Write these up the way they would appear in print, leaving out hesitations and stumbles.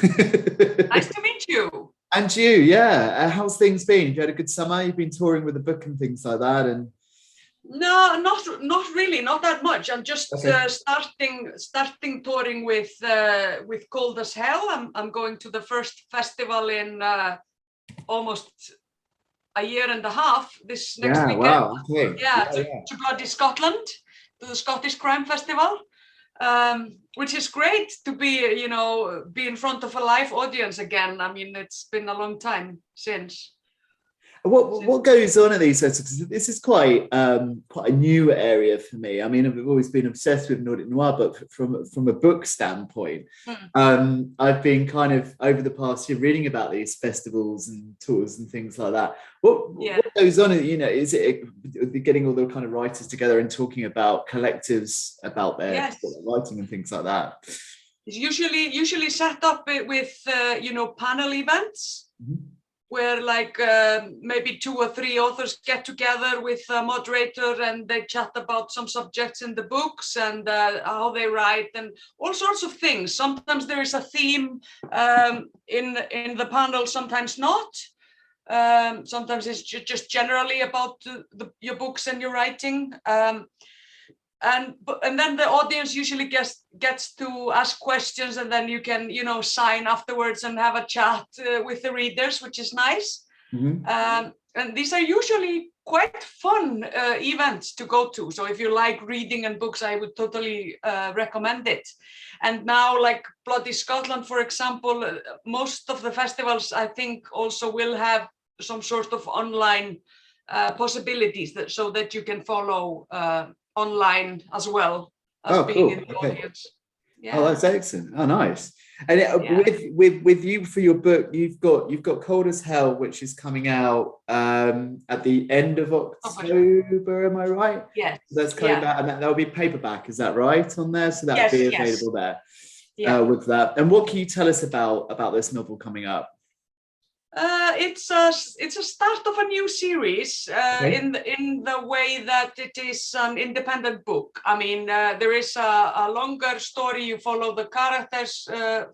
Nice to meet you. And you, yeah. How's things been? Have you had a good summer? You've been touring with the book and things like that, and No, not really, not that much. I'm just okay. starting touring with Cold as Hell. I'm going to the first festival in almost a year and a half this next Yeah, weekend. wow. Okay. Yeah, Yeah, yeah. to Bloody Scotland, to the Scottish Crime Festival, which is great to be in front of a live audience again. I mean, it's been a long time since. What goes on in these festivals? This is quite a new area for me. I mean, I've always been obsessed with Nordic Noir, but from a book standpoint, Hmm. I've been kind of over the past year reading about these festivals and tours and things like that. Yeah. What goes on? Is it getting all the kind of writers together and talking about collectives about their Yes. writing and things like that? It's usually set up with panel events Mhm. where like maybe 2 or 3 authors get together with a moderator and they chat about some subjects in the books and how they write and all sorts of things. Sometimes there is a theme in the panel, sometimes not. Sometimes it's just generally about your books and your writing. And then the audience usually gets to ask questions, and then you can sign afterwards and have a chat with the readers, which is nice. Mhm. And these are usually quite fun events to go to. So if you like reading and books, I would totally recommend it. And now, like Bloody Scotland, for example, most of the festivals I think also will have some sort of online possibilities so that you can follow online as well as Oh, being in cool. the Okay. audience. Oh, Yeah, that's excellent. Oh, nice. And yeah. with you for your book, you've got Cold as Hell, which is coming out at the end of October. Am I right? Yes, That's coming yeah, back, and that'll be paperback. Is that right on there? So that'll yes, be yes, available there yeah. with that. And what can you tell us about this novel coming up? It's a start of a new series Okay. in the way that it is an independent book. I mean, there is a longer story. You follow the characters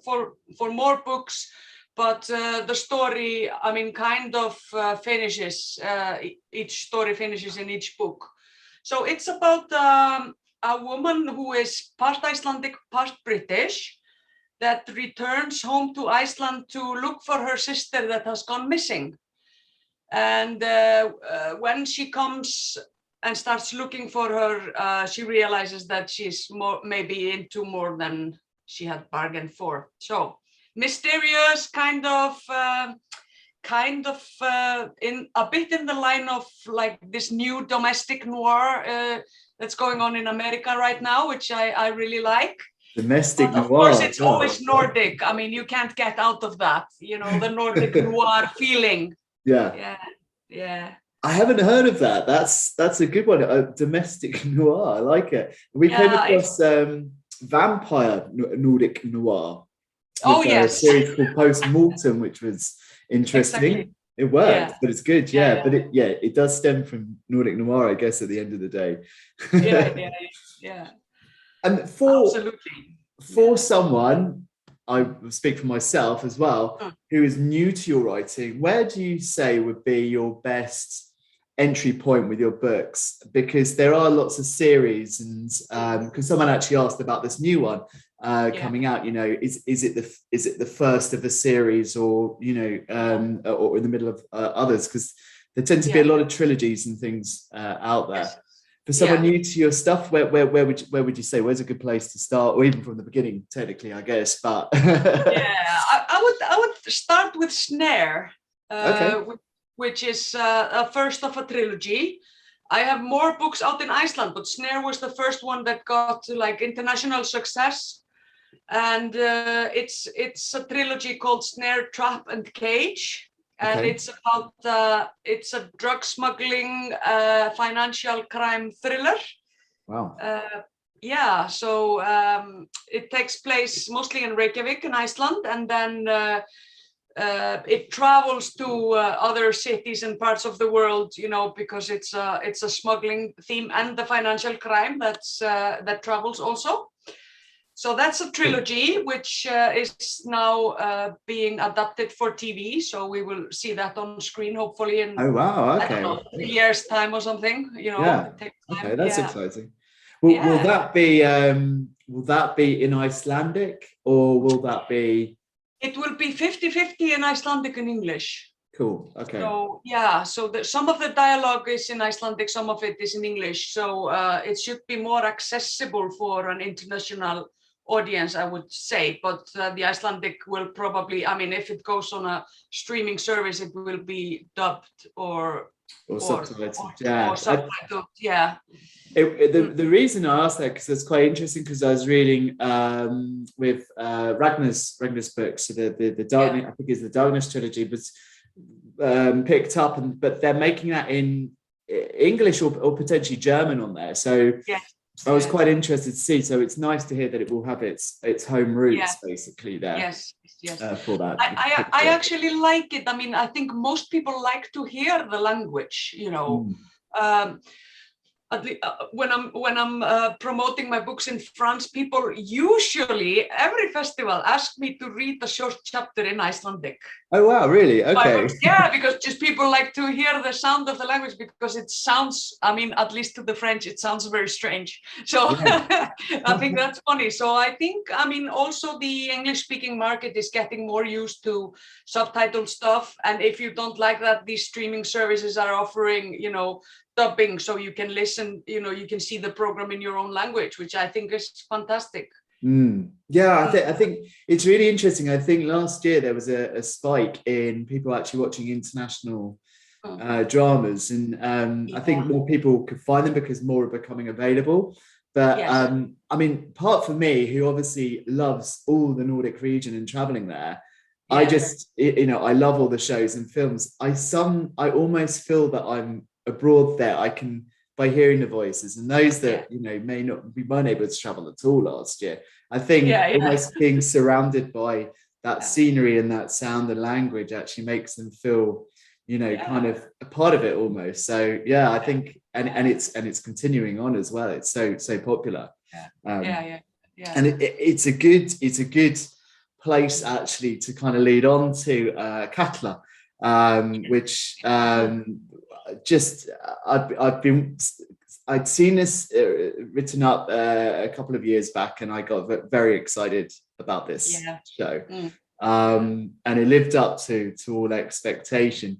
for more books, but the story, I mean, kind of finishes. Each story finishes in each book. So it's about a woman who is part Icelandic, part British, that returns home to Iceland to look for her sister that has gone missing. And when she comes and starts looking for her, she realizes that she's maybe into more than she had bargained for. So mysterious, kind of in a bit in the line of like this new domestic noir that's going on in America right now, which I really like. Domestic But of course, noir. it's Oh, always Nordic. I mean, you can't get out of that, the Nordic noir feeling. yeah. Yeah, yeah. I haven't heard of that. That's a good one. Domestic noir. I like it. We came Yeah, across vampire Nordic noir oh, with a yes, series called Post Mortem, which was exactly. interesting. It Yeah, worked, but it's good, yeah, yeah. yeah, But it does stem from Nordic noir, I guess, at the end of the day. yeah, yeah, yeah. And Absolutely. for Yeah. someone, I speak for myself as well, Mm. who is new to your writing, where do you say would be your best entry point with your books? Because there are lots of series, and because someone actually asked about this new one Yeah. coming out, is it the first of a series, or or in the middle of others? Because there tend to be a Yeah. lot of trilogies and things out there. Yes. For someone Yeah. new to your stuff, where would you say, where's a good place to start, or even from the beginning, technically, I guess? But Yeah. I would start with Snare, okay, which is a first of a trilogy. I have more books out in Iceland, but Snare was the first one that got like international success. And it's a trilogy called Snare, Trap, and Cage, and okay, it's a drug smuggling financial crime thriller. wow, Yeah, so it takes place mostly in Reykjavik in Iceland, and then it travels to other cities and parts of the world, because it's a smuggling theme and the financial crime that travels also. So that's a trilogy which is now being adapted for TV. So we will see that on screen hopefully in Oh wow, okay. I don't know, 3 years time or something. You know, Yeah. it takes time. Okay, that's Yeah. exciting. Will that be in Icelandic, or will that be? It will be 50-50 in Icelandic and English. Cool. Okay. So yeah, so some of the dialogue is in Icelandic, some of it is in English. So it should be more accessible for an international audience, I would say. But the Icelandic will probably, I mean, if it goes on a streaming service, it will be dubbed or subtitled. Or subtitled. Yeah. The reason I asked that because it's quite interesting because I was reading with Ragnar's books, so the Darkness, I think it's the Darkness Trilogy, but picked up, but they're making that in English or potentially German on there. So I was quite interested to see. So it's nice to hear that it will have its home roots basically there. Yes. For that. I actually like it. I mean, I think most people like to hear the language, you know. When I'm promoting my books in France, people usually every festival ask me to read a short chapter in Icelandic. Oh wow, really? Okay. Yeah, because just people like to hear the sound of the language because it sounds, I mean, at least to the French, it sounds very strange. So I think that's funny. So I think, I mean, also the English-speaking market is getting more used to subtitled stuff. And if you don't like that, these streaming services are offering, you know, dubbing, so you can listen, you know, you can see the program in your own language, which I think is fantastic. Yeah, I think it's really interesting. I think last year there was a spike in people actually watching international dramas, and I think more people could find them because more are becoming available. But I mean, apart from me, who obviously loves all the Nordic region and traveling there, I just, you know, I love all the shows and films. I almost feel that I'm abroad there. I can, by hearing the voices, and those that you know we weren't able to travel at all last year, I think almost being surrounded by that scenery and that sound and language actually makes them feel, you know, kind of a part of it almost. So yeah, I think and it's continuing on as well. It's so popular. And it's a good place actually to kind of lead on to Katla, which just I'd seen this written up a couple of years back, and I got very excited about this show, and it lived up to all expectation.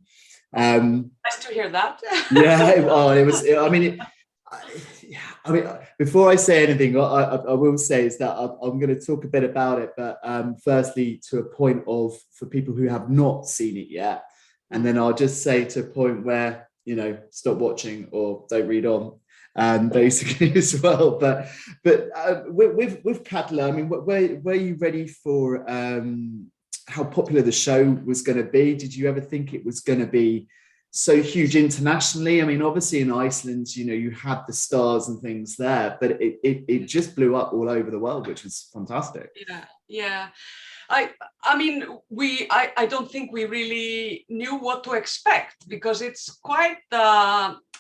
Nice to hear that. It was. I mean, before I say anything, I will say is that I'm going to talk a bit about it, but firstly, to a point of for people who have not seen it yet, and then I'll just say to a point where, you know, stop watching or don't read on, basically as well. But with Katla, I mean, were you ready for how popular the show was going to be? Did you ever think it was going to be so huge internationally? I mean, obviously in Iceland, you know, you had the stars and things there, but it just blew up all over the world, which was fantastic. Yeah. I mean, I don't think we really knew what to expect, because it's quite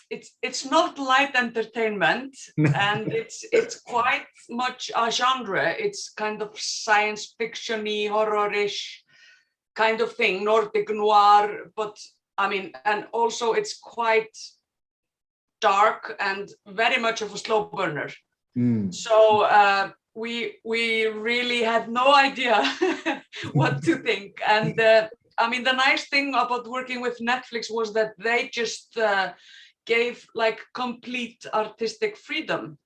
it's not light entertainment, and it's quite much a genre. It's kind of science fiction-y, horror-ish kind of thing, Nordic noir, but I mean, and also it's quite dark and very much of a slow burner. So we really had no idea what to think. And I mean, the nice thing about working with Netflix was that they just gave like complete artistic freedom,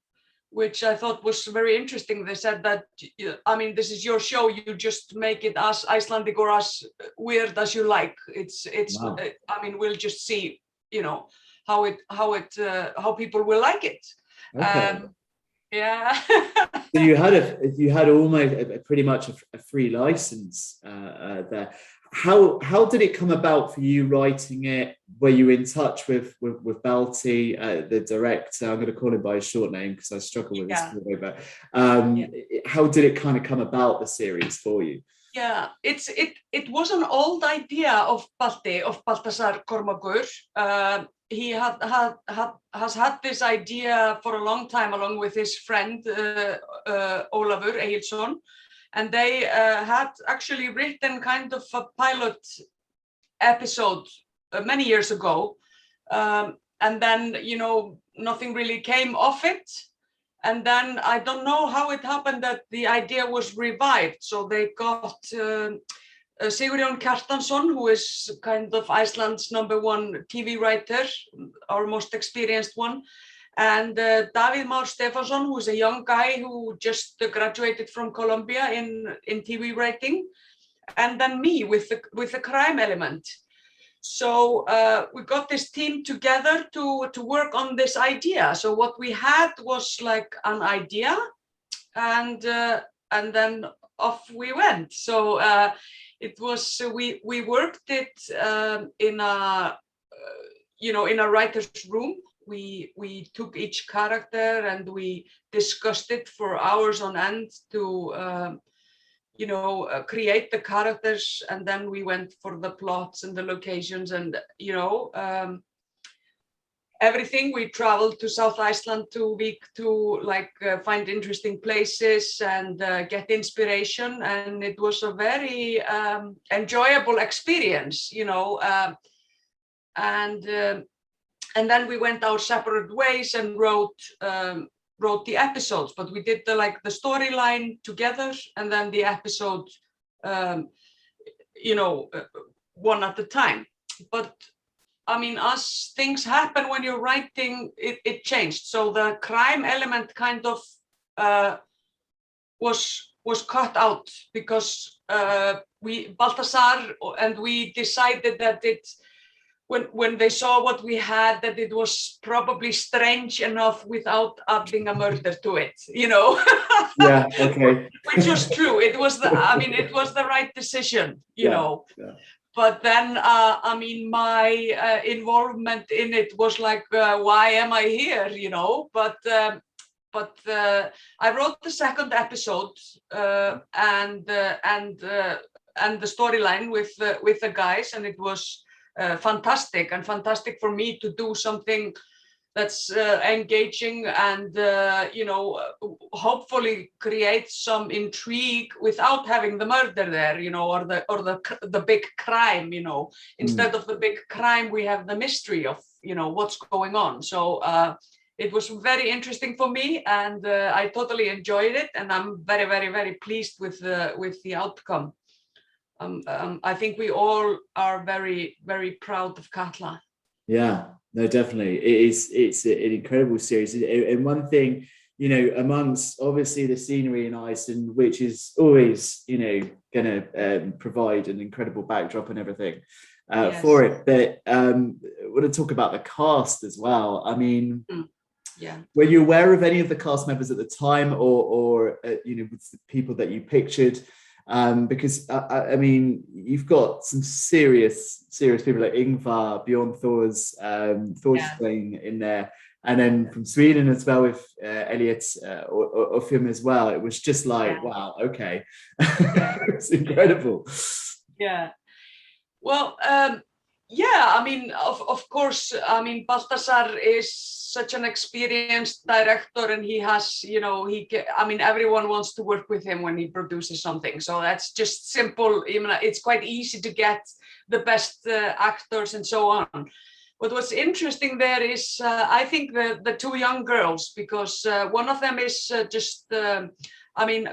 which I thought was very interesting. They said that, I mean, this is your show, you just make it as Icelandic or as weird as you like. It's wow. I mean, we'll just see, you know, how people will like it. Okay. Yeah. So you had almost pretty much a free license there. How did it come about for you writing it? Were you in touch with Balti, the director? I'm going to call him by his short name because I struggle with his story. But how did it kind of come about, the series, for you? Yeah, it was an old idea of Balti, of Baltasar Kormákur. he has had this idea for a long time, along with his friend Ólafur Egilsson, and they had actually written kind of a pilot episode many years ago, and then nothing really came of it. And then I don't know how it happened that the idea was revived. So they got Sigurjón Kjartansson, who is kind of Iceland's #1 TV writer, our most experienced one, and Davíð Már Stefánsson, who is a young guy who just graduated from Columbia in TV writing, and then me with the crime element. So we got this team together to work on this idea. So what we had was like an idea, and then off we went. So it was we worked it in a in a writer's room. We took each character and we discussed it for hours on end to create the characters, and then we went for the plots and the locations and everything. We traveled to South Iceland 2 weeks to find interesting places and get inspiration, and it was a very enjoyable experience, and then we went our separate ways and wrote the episodes, but we did the storyline together, and then the episode one at a time. But I mean, as things happen when you're writing, it changed. So the crime element kind of was cut out because Baltasar and we decided that when they saw what we had, that it was probably strange enough without adding a murder to it, Yeah, okay. Which was true. It was the right decision, Yeah. But then, my involvement in it was like, why am I here, But I wrote the second episode and the storyline with the guys, and it was fantastic for me to do something that's engaging and hopefully create some intrigue without having the murder there, or the big crime, Instead of the big crime, we have the mystery of what's going on. So it was very interesting for me, and I totally enjoyed it, and I'm very, very, very pleased with the outcome. I think we all are very, very proud of Katla. Yeah, no, definitely. It's an incredible series. And one thing, amongst obviously the scenery in Iceland, which is always, going to provide an incredible backdrop and everything for it. But I want to talk about the cast as well. I mean, were you aware of any of the cast members at the time, or with the people that you pictured? Because I mean, you've got some serious people like Ingvar, Bjorn Thor's playing in there, and then from Sweden as well with Elliot of him as well. It was just like, wow, okay, it's incredible. Yeah, well, I mean, of course, I mean, Baltasar is such an experienced director, and he has, everyone wants to work with him when he produces something. So that's just simple. It's quite easy to get the best actors and so on. But what's interesting there is, I think the two young girls, because one of them is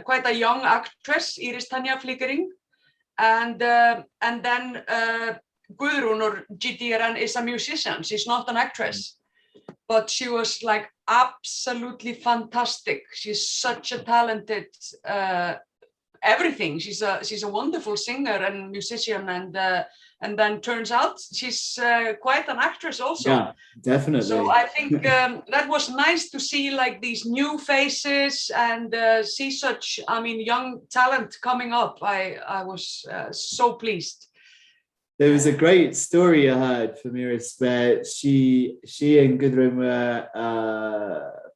quite a young actress, Iris Tanja Flickering, and then Guðrún, or GTRN, is a musician. She's not an actress. But she was absolutely fantastic. She's such a talented everything. She's a wonderful singer and musician, and then turns out she's quite an actress also. Yeah, definitely. So I think that was nice to see these new faces and see such young talent coming up. I was so pleased. There was a great story I heard from Iris where she and Gudrun were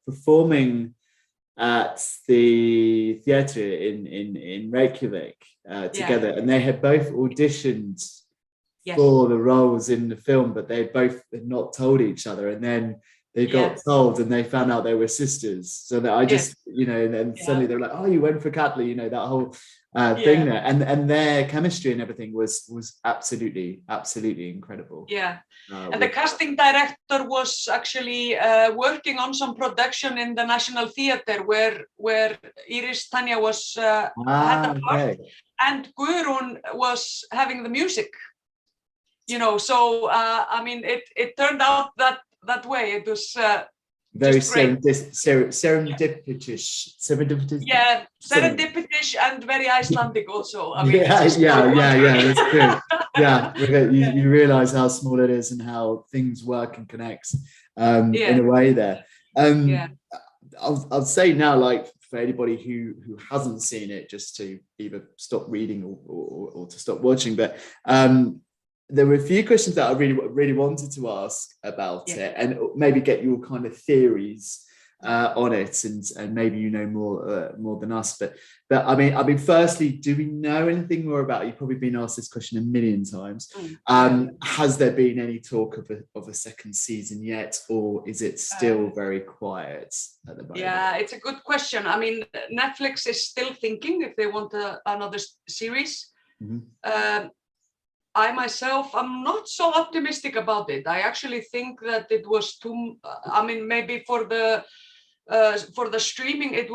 performing at the theatre in Reykjavik together, and they had both auditioned for the roles in the film, but they both had not told each other, and then they got told and they found out they were sisters. So that I just, and then suddenly they were like, oh, you went for Katla, that whole thing there. And their chemistry and everything was absolutely incredible. Yeah. And the casting director was actually working on some production in the National Theatre where Iris Tanya was had a part, and Guðrún was having the music. So I mean, it turned out that way. It was very serendipitous. Yeah, serendipitous and very Icelandic also. I mean, that's true. Yeah, you realize how small it is and how things work and connect in a way there. I'll say now, like, for anybody who hasn't seen it, just to either stop reading or to stop watching, but there were a few questions that I really wanted to ask about it, and maybe get your kind of theories on it, and maybe more than us. But I mean, firstly, do we know anything more about it? You've probably been asked this question a million times. Has there been any talk of a second season yet, or is it still very quiet at the moment? Yeah, it's a good question. I mean, Netflix is still thinking if they want another series. I myself, I'm not so optimistic about it. I actually think that it was too. I mean, maybe for the streaming, it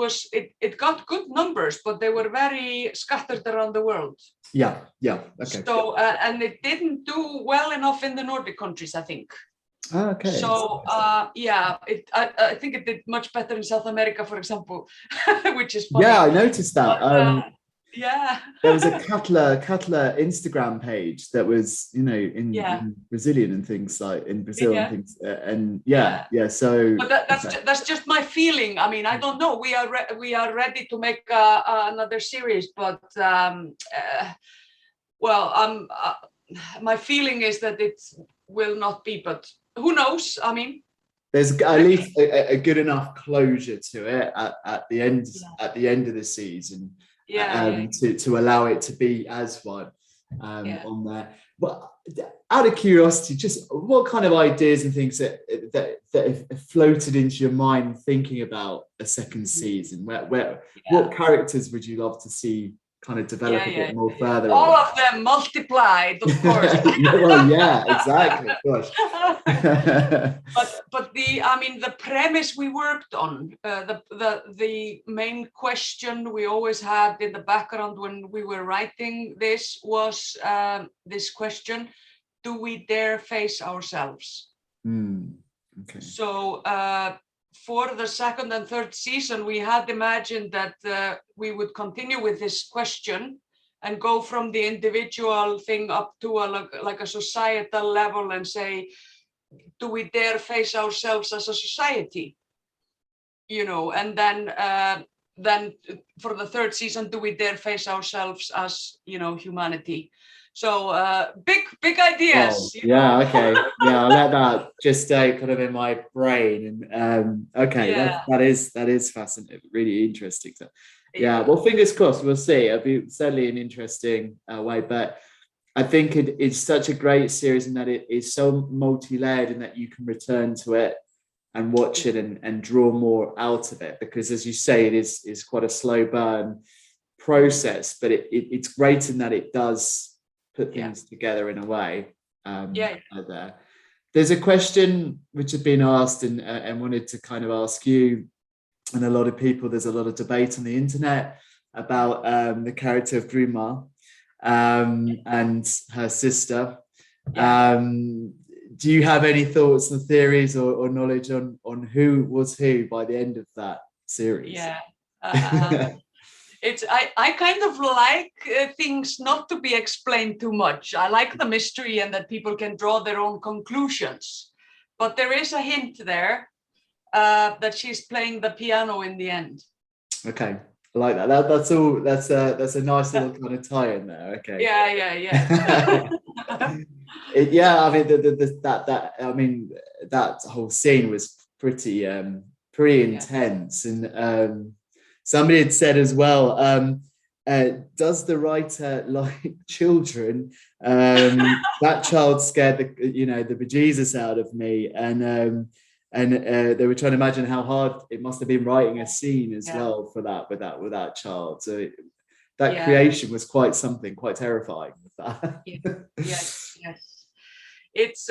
got good numbers, but they were very scattered around the world. Yeah. Okay. So and it didn't do well enough in the Nordic countries, I think. Okay. So I think it did much better in South America, for example, which is funny. Yeah, I noticed that. There was a Cutler Instagram page that was, in Brazilian and things, like in Brazil and things, and so. But that's just my feeling. I mean, I don't know. We are ready to make another series, but my feeling is that it will not be. But who knows? I mean, there's at least a good enough closure to it at the end of the season. To allow it to be as one on there. But out of curiosity, just what kind of ideas and things that have floated into your mind thinking about a second season? What characters would you love to see kind of develop a bit more further? All of them multiplied, of course. Well, yeah, exactly. Gosh. but the premise we worked on, the main question we always had in the background when we were writing this was this question: do we dare face ourselves? Okay. So for the second and third season, we had imagined that we would continue with this question and go from the individual thing up to a societal level and say, do we dare face ourselves as a society? And then for the third season, do we dare face ourselves as, humanity? So big ideas. Okay. Yeah, I'll let that just stay kind of in my brain. And that is fascinating, really interesting. So, well, fingers crossed. We'll see. It'll be certainly an interesting way, but I think it's such a great series in that it is so multi-layered, and that you can return to it and watch it and draw more out of it, because, as you say, it is quite a slow burn process, but it's great in that it does put things together in a way. There's a question which had been asked and wanted to kind of ask you, and a lot of people, there's a lot of debate on the internet about the character of Gruma and her sister. Do you have any thoughts and theories or knowledge on who was who by the end of that series? I kind of like things not to be explained too much. I like the mystery and that people can draw their own conclusions. But there is a hint there that she's playing the piano in the end. Okay, I like that. That's all. That's a nice little kind of tie in there. Okay. Yeah. I mean, that whole scene was pretty intense, and somebody had said as well, does the writer like children? That child scared the bejesus out of me, and they were trying to imagine how hard it must have been writing a scene as well for that with that child. So that creation was quite something, quite terrifying. Yes. It's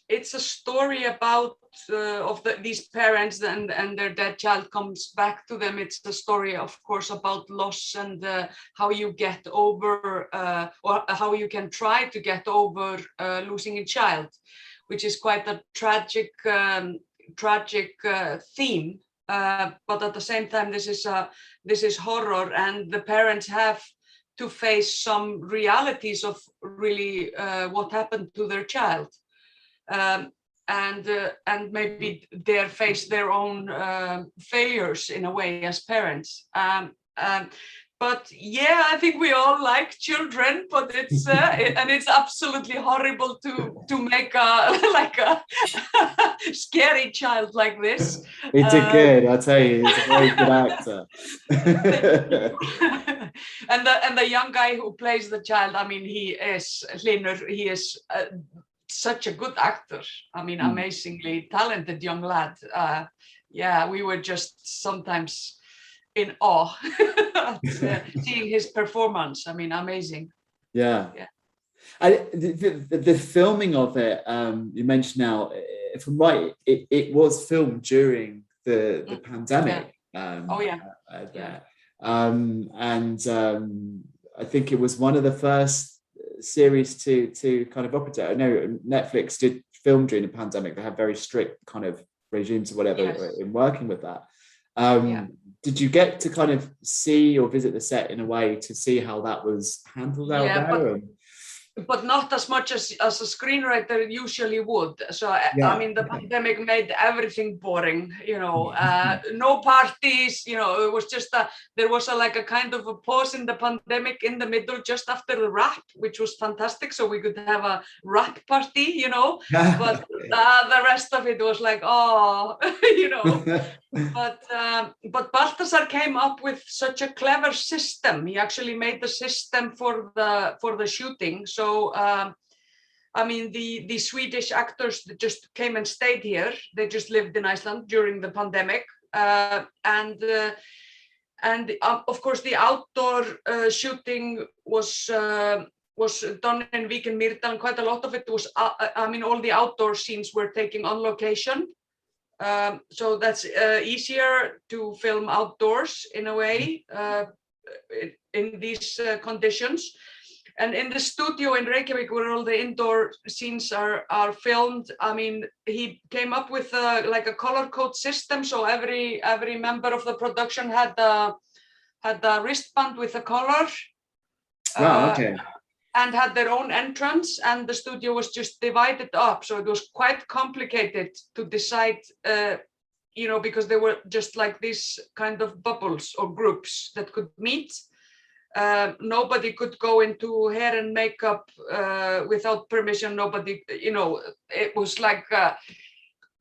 it's a story about these parents and their dead child comes back to them. It's the story, of course, about loss and how you get over or how you can try to get over losing a child, which is quite a tragic theme. But at the same time, this is horror, and the parents have to face some realities of really what happened to their child. And maybe they face their own failures in a way as parents. But yeah, I think we all like children, but it's and it's absolutely horrible to make a scary child like this. He did good, I tell you. He's a very good actor. And the young guy who plays the child, I mean, he is Hlynur. He is such a good actor. I mean, amazingly talented young lad. Yeah, we were just sometimes in awe seeing his performance. I mean, amazing. Yeah. The filming of it, you mentioned now, if I'm right, it was filmed during the pandemic. I think it was one of the first series to kind of operate. I know Netflix did film during the pandemic. They have very strict kind of regimes or whatever in working with that. Did you get to kind of see or visit the set in a way to see how that was handled out there? But not as much as a screenwriter usually would. So I mean, the pandemic made everything boring. No parties. It was just there was like a kind of a pause in the pandemic in the middle, just after the wrap, which was fantastic. So we could have a wrap party. But the rest of it was like, But Baltasar came up with such a clever system. He actually made the system for the shooting. So I mean, the Swedish actors that just came and stayed here. They just lived in Iceland during the pandemic, and of course the outdoor shooting was done in Víkin Mýrdal. Quite a lot of it was. I mean, all the outdoor scenes were taken on location. So that's easier to film outdoors in a way in these conditions. And in the studio in Reykjavik, where all the indoor scenes are filmed, I mean, he came up with like a color code system. So every member of the production had a wristband with a color. Wow, okay. And had their own entrance, and the studio was just divided up. So it was quite complicated to decide, because they were just like these kind of bubbles or groups that could meet. Nobody could go into hair and makeup without permission. Nobody, it was like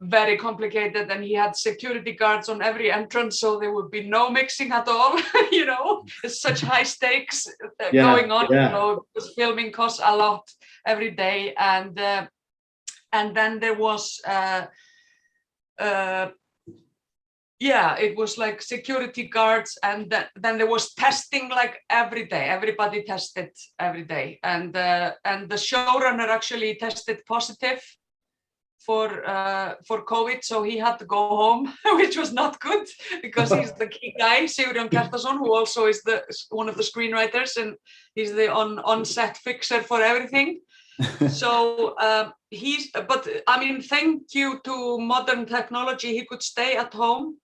very complicated, and he had security guards on every entrance, so there would be no mixing at all. It's such high stakes going on. Because filming costs a lot every day, and then there was it was like security guards, and then there was testing like every day. Everybody tested every day, and the showrunner actually tested positive for COVID, so he had to go home, which was not good because he's the key guy, Sigurjón Kjartason, who also is one of the screenwriters, and he's the on-set fixer for everything. So but I mean, thank you to modern technology, he could stay at home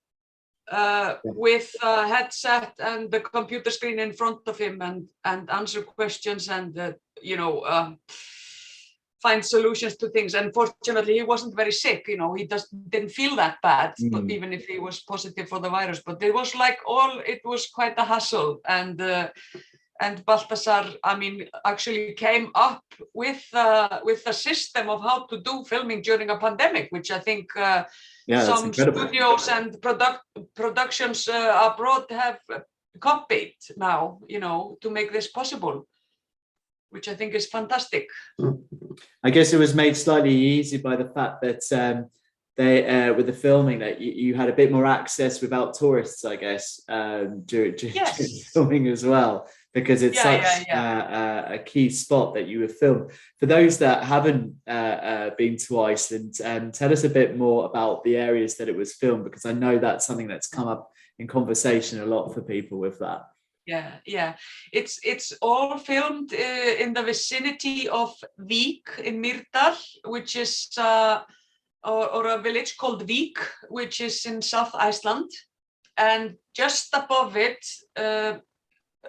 with a headset and the computer screen in front of him and answer questions and find solutions to things. And fortunately, he wasn't very sick. He didn't feel that bad, but even if he was positive for the virus. But it was like it was quite a hassle. And Baltasar, I mean, actually came up with a system of how to do filming during a pandemic, which I think some studios and productions abroad have copied now, you know, to make this possible, which I think is fantastic. I guess it was made slightly easier by the fact that they with the filming that you had a bit more access without tourists, I guess, during filming as well, because it's a key spot that you would film. For those that haven't been to Iceland, tell us a bit more about the areas that it was filmed, because I know that's something that's come up in conversation a lot for people with that. Yeah. It's all filmed in the vicinity of Vík in Mýrdal, which is or a village called Vík, which is in South Iceland, and just above it,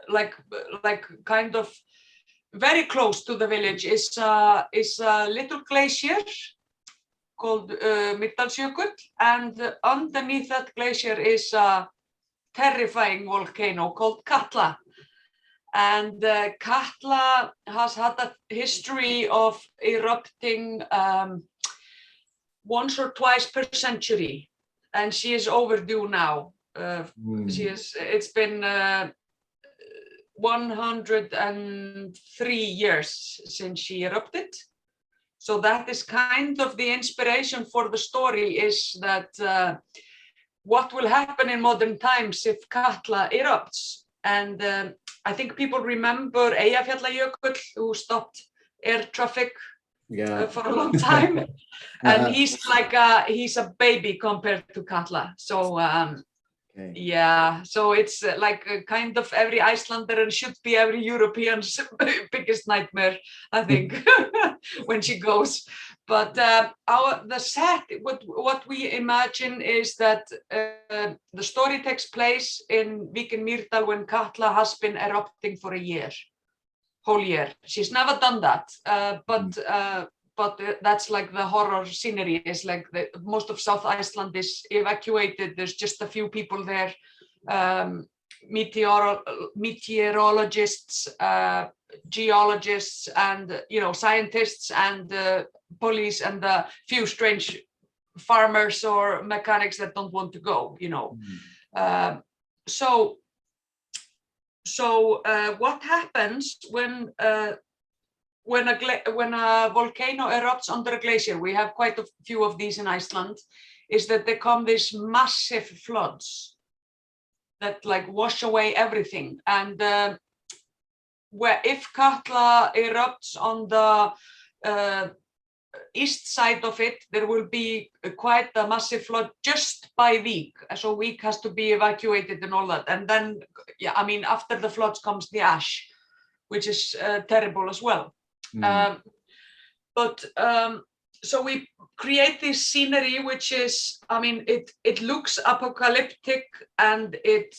like kind of very close to the village, is a little glacier called Mýrdalsjökull, and underneath that glacier is a terrifying volcano called Katla. And Katla has had a history of erupting once or twice per century, and she is overdue now. It's been 103 years since she erupted. So that is kind of the inspiration for the story, is that what will happen in modern times if Katla erupts. And I think people remember Eyjafjallajökull, who stopped air traffic for a long time. And he's a baby compared to Katla. So so it's like kind of every Icelander, and should be every European's biggest nightmare, I think, when she goes. But the set, what we imagine is that the story takes place in Vík in Mýrdal when Katla has been erupting for a whole year. She's never done that, but that's like the horror scenery. Is like most of South Iceland is evacuated. There's just a few people there, meteorologists, geologists, and scientists, and police, and a few strange farmers or mechanics that don't want to go. So what happens when a volcano erupts under a glacier? We have quite a few of these in Iceland. Is that there come these massive floods that like wash away everything. And if Katla erupts on the east side of it, there will be quite a massive flood just by Vík. So Vík has to be evacuated and all that. And then, after the floods comes the ash, which is terrible as well. So we create this scenery, which is, it looks apocalyptic, and it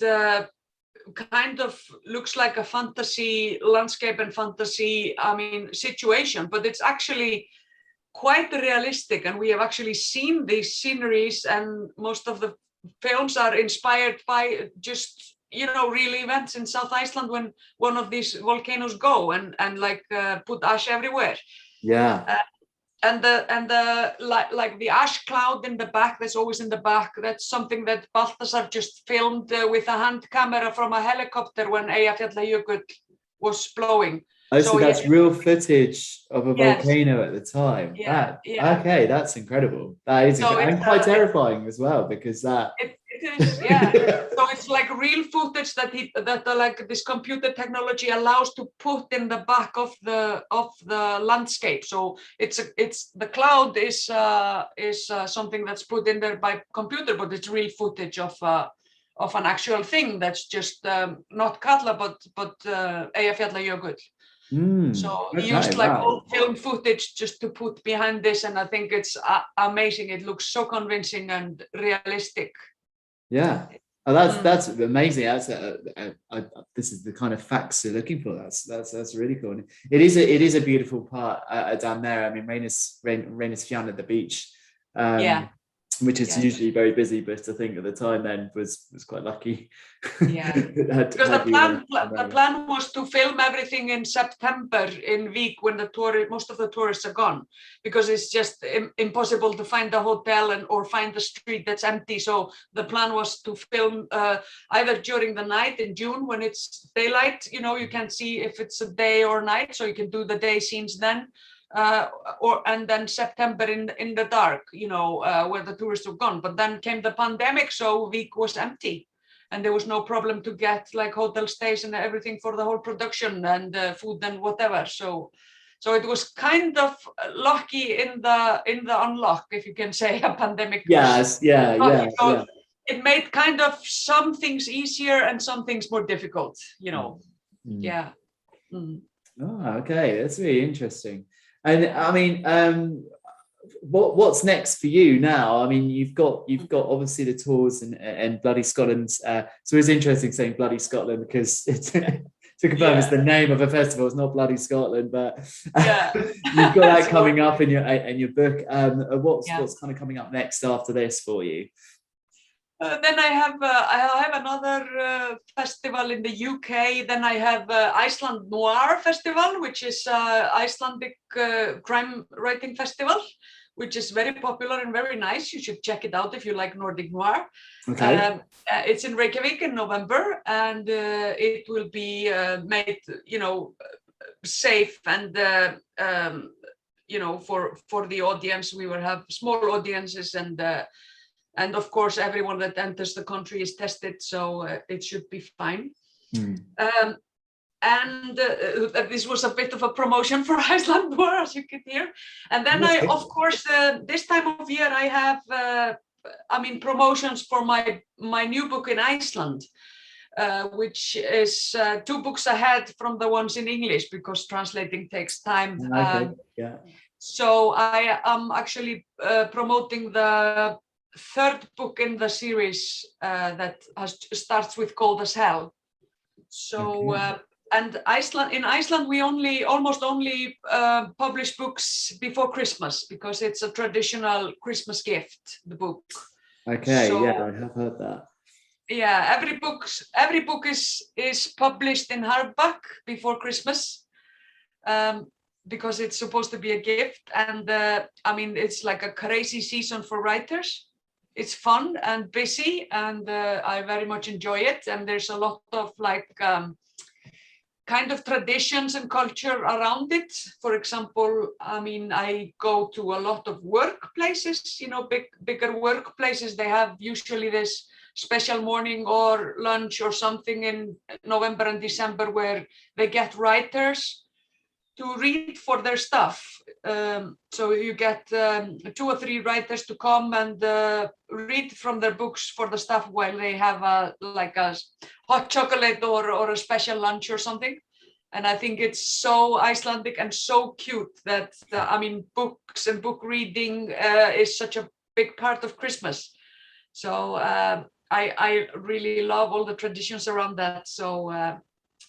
kind of looks like a fantasy landscape and fantasy, situation, but it's actually quite realistic. And we have actually seen these sceneries, and most of the films are inspired by just real events in South Iceland when one of these volcanoes go and put ash everywhere. And the ash cloud in the back, that's always in the back, that's something that Baltasar just filmed with a hand camera from a helicopter when Eyjafjallajökull was blowing. So that's real footage of a volcano at the time. Okay, that's incredible. That is and quite terrifying as well, because that it is, so it's like real footage that this computer technology allows to put in the back of the landscape. So it's the cloud is something that's put in there by computer, but it's real footage of an actual thing that's just not Katla but Eyjafjallajökull. So he used old film footage just to put behind this, and I think it's amazing. It looks so convincing and realistic. That's amazing. This is the kind of facts you're looking for. That's really cool. It is a beautiful part down there. Reynisfjall at the beach. which is usually very busy, but I think at the time then was quite lucky. Yeah, because the plan was to film everything in September, in week when most of the tourists are gone, because it's just impossible to find a hotel or find the street that's empty. So the plan was to film either during the night in June when it's daylight, you can see if it's a day or night, so you can do the day scenes then. And then September in the dark, where the tourists were gone. But then came the pandemic, so week was empty, and there was no problem to get like hotel stays and everything for the whole production and food and whatever. So it was kind of lucky in the unlock, if you can say, a pandemic. Yes, yeah. It made kind of some things easier and some things more difficult, Yeah. Mm. Oh, okay, that's really interesting. And I mean, what's next for you now? I mean, you've got obviously the tours and Bloody Scotland. So it's interesting saying Bloody Scotland, because it's to confirm it's the name of a festival. It's not Bloody Scotland, but you've got that coming up in your book. What's kind of coming up next after this for you? Then I have another festival in the UK. Then I have Iceland Noir Festival, which is Icelandic crime writing festival, which is very popular and very nice. You should check it out if you like Nordic Noir. Okay. It's in Reykjavik in November, and it will be made, safe and for the audience. We will have small audiences, and of course, everyone that enters the country is tested, so it should be fine. And this was a bit of a promotion for Iceland Noir, as you can hear. And then of course, this time of year, I have, promotions for my new book in Iceland, which is 2 books ahead from the ones in English, because translating takes time. So I am actually promoting the 3rd book in the series that starts with Cold as Hell. So and in Iceland we almost only publish books before Christmas, because it's a traditional Christmas gift, the book. Okay, so, I have heard that. Yeah, every book is published in hardback before Christmas, because it's supposed to be a gift. And it's like a crazy season for writers. It's fun and busy, and I very much enjoy it. And there's a lot of kind of traditions and culture around it. For example, I go to a lot of workplaces, bigger workplaces. They have usually this special morning or lunch or something in November and December where they get writers to read for their staff. So you get 2 or 3 writers to come and read from their books for the staff while they have a hot chocolate or a special lunch or something. And I think it's so Icelandic and so cute that books and book reading is such a big part of Christmas. So I really love all the traditions around that.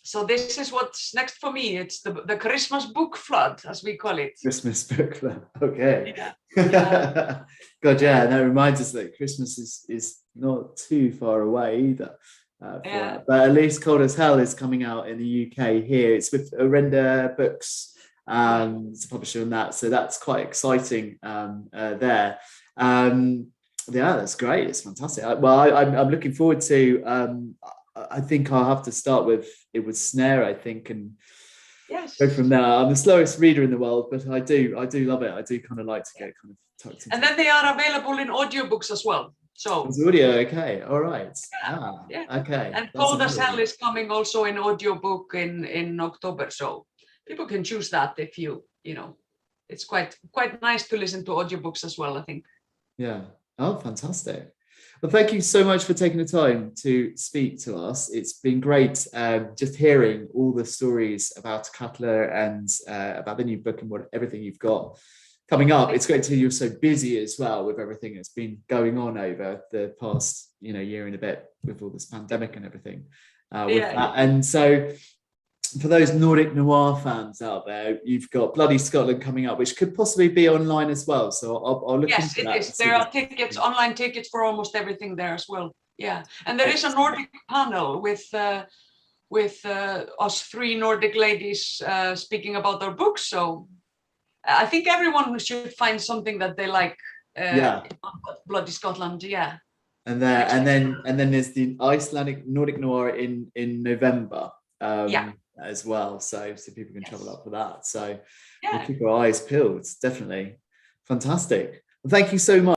So this is what's next for me. It's the Christmas book flood, as we call it. Christmas book flood. Okay. Yeah. God, yeah. And that reminds us that Christmas is not too far away either. But at least Cold as Hell is coming out in the UK here. It's with Orenda Books. It's a publisher on that. So that's quite exciting there. Yeah, that's great. It's fantastic. Well, I'm looking forward to. I think I'll have to start with Snare, I think, and go from there. I'm the slowest reader in the world, but I do love it. I do kind of like to get kind of tucked into. And then they are available in audiobooks as well. So it's audio, okay, all right. Okay. And Cold as Hell is coming also in audiobook in October, so people can choose that if it's quite nice to listen to audiobooks as well, I think. Yeah. Oh, fantastic. Well, thank you so much for taking the time to speak to us. It's been great just hearing all the stories about Cutler and about the new book and everything you've got coming up. It's great to hear you're so busy as well with everything that's been going on over the past year and a bit with all this pandemic and everything. And so for those Nordic Noir fans out there, you've got Bloody Scotland coming up, which could possibly be online as well. So I'll look yes, into that. Yes, it is. There are tickets, online tickets for almost everything there as well. Yeah, and there is a Nordic panel with us three Nordic ladies speaking about their books. So I think everyone should find something that they like. Bloody Scotland, yeah. And then there's the Icelandic Nordic Noir in November as well. So people can travel up for that. So we'll keep our eyes peeled. It's definitely fantastic. Well, thank you so much.